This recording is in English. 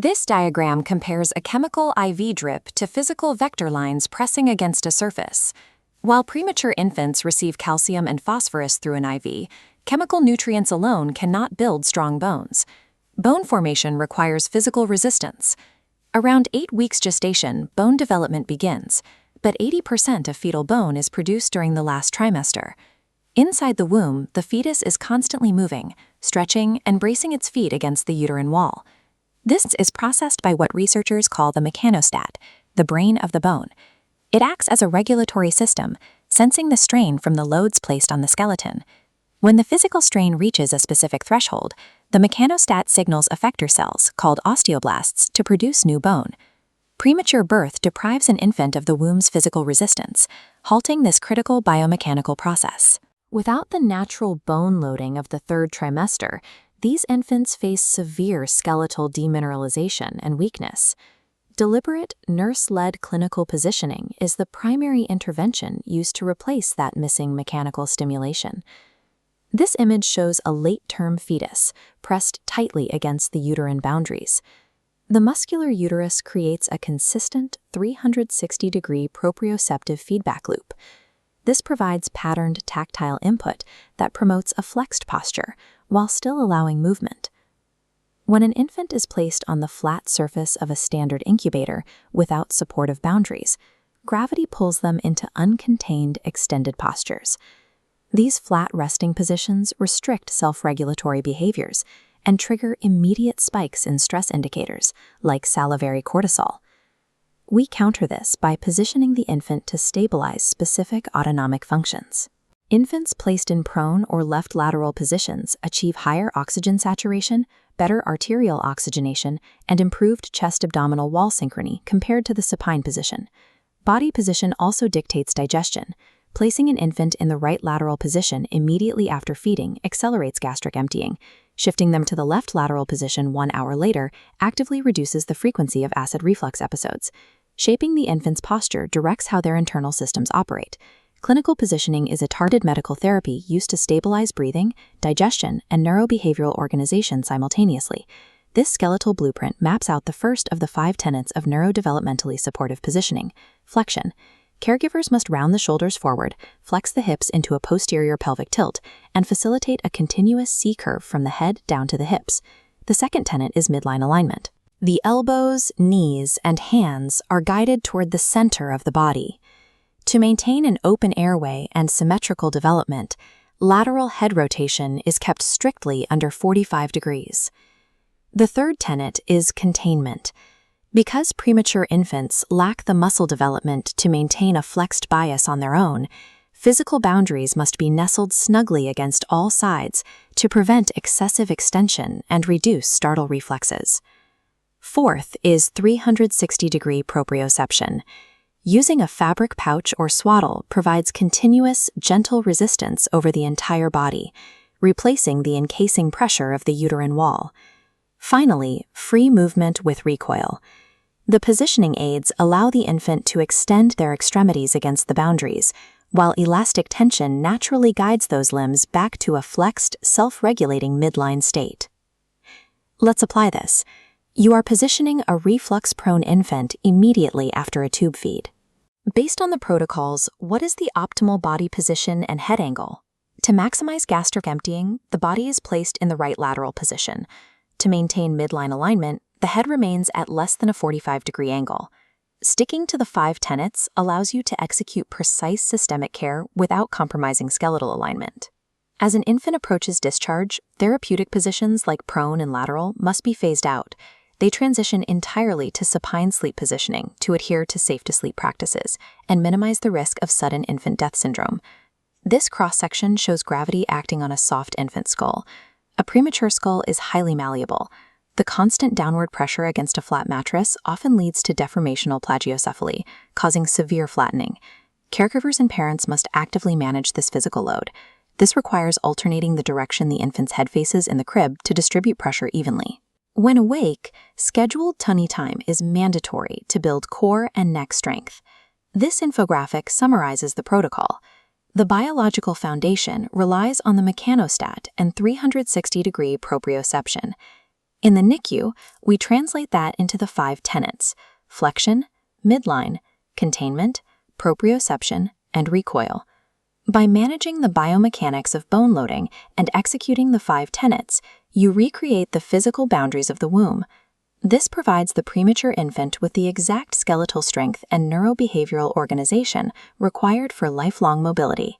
This diagram compares a chemical IV drip to physical vector lines pressing against a surface. While premature infants receive calcium and phosphorus through an IV, chemical nutrients alone cannot build strong bones. Bone formation requires physical resistance. Around 8 weeks gestation, bone development begins, but 80% of fetal bone is produced during the last trimester. Inside the womb, the fetus is constantly moving, stretching, and bracing its feet against the uterine wall. This is processed by what researchers call the mechanostat, the brain of the bone. It acts as a regulatory system, sensing the strain from the loads placed on the skeleton. When the physical strain reaches a specific threshold, the mechanostat signals effector cells, called osteoblasts, to produce new bone. Premature birth deprives an infant of the womb's physical resistance, halting this critical biomechanical process. Without the natural bone loading of the third trimester, these infants face severe skeletal demineralization and weakness. Deliberate, nurse-led clinical positioning is the primary intervention used to replace that missing mechanical stimulation. This image shows a late-term fetus pressed tightly against the uterine boundaries. The muscular uterus creates a consistent 360-degree proprioceptive feedback loop. This provides patterned tactile input that promotes a flexed posture while still allowing movement. When an infant is placed on the flat surface of a standard incubator without supportive boundaries, gravity pulls them into uncontained extended postures. These flat resting positions restrict self-regulatory behaviors and trigger immediate spikes in stress indicators like salivary cortisol. We counter this by positioning the infant to stabilize specific autonomic functions. Infants placed in prone or left lateral positions achieve higher oxygen saturation, better arterial oxygenation, and improved chest-abdominal wall synchrony compared to the supine position. Body position also dictates digestion. Placing an infant in the right lateral position immediately after feeding accelerates gastric emptying. Shifting them to the left lateral position 1 hour later actively reduces the frequency of acid reflux episodes. Shaping the infant's posture directs how their internal systems operate. Clinical positioning is a targeted medical therapy used to stabilize breathing, digestion, and neurobehavioral organization simultaneously. This skeletal blueprint maps out the first of the 5 tenets of neurodevelopmentally supportive positioning: flexion. Caregivers must round the shoulders forward, flex the hips into a posterior pelvic tilt, and facilitate a continuous C-curve from the head down to the hips. The second tenet is midline alignment. The elbows, knees, and hands are guided toward the center of the body. To maintain an open airway and symmetrical development, lateral head rotation is kept strictly under 45 degrees. The third tenet is containment. Because premature infants lack the muscle development to maintain a flexed bias on their own, physical boundaries must be nestled snugly against all sides to prevent excessive extension and reduce startle reflexes. Fourth is 360-degree proprioception. Using a fabric pouch or swaddle provides continuous, gentle resistance over the entire body, replacing the encasing pressure of the uterine wall. Finally, free movement with recoil. The positioning aids allow the infant to extend their extremities against the boundaries, while elastic tension naturally guides those limbs back to a flexed, self-regulating midline state. Let's apply this. You are positioning a reflux-prone infant immediately after a tube feed. Based on the protocols, what is the optimal body position and head angle? To maximize gastric emptying, the body is placed in the right lateral position. To maintain midline alignment, the head remains at less than a 45-degree angle. Sticking to the 5 tenets allows you to execute precise systemic care without compromising skeletal alignment. As an infant approaches discharge, therapeutic positions like prone and lateral must be phased out. They transition entirely to supine sleep positioning to adhere to safe-to-sleep practices and minimize the risk of sudden infant death syndrome. This cross-section shows gravity acting on a soft infant skull. A premature skull is highly malleable. The constant downward pressure against a flat mattress often leads to deformational plagiocephaly, causing severe flattening. Caregivers and parents must actively manage this physical load. This requires alternating the direction the infant's head faces in the crib to distribute pressure evenly. When awake, scheduled tummy time is mandatory to build core and neck strength. This infographic summarizes the protocol. The biological foundation relies on the mechanostat and 360-degree proprioception. In the NICU, we translate that into the 5 tenets: flexion, midline, containment, proprioception, and recoil. By managing the biomechanics of bone loading and executing the 5 tenets, you recreate the physical boundaries of the womb. This provides the premature infant with the exact skeletal strength and neurobehavioral organization required for lifelong mobility.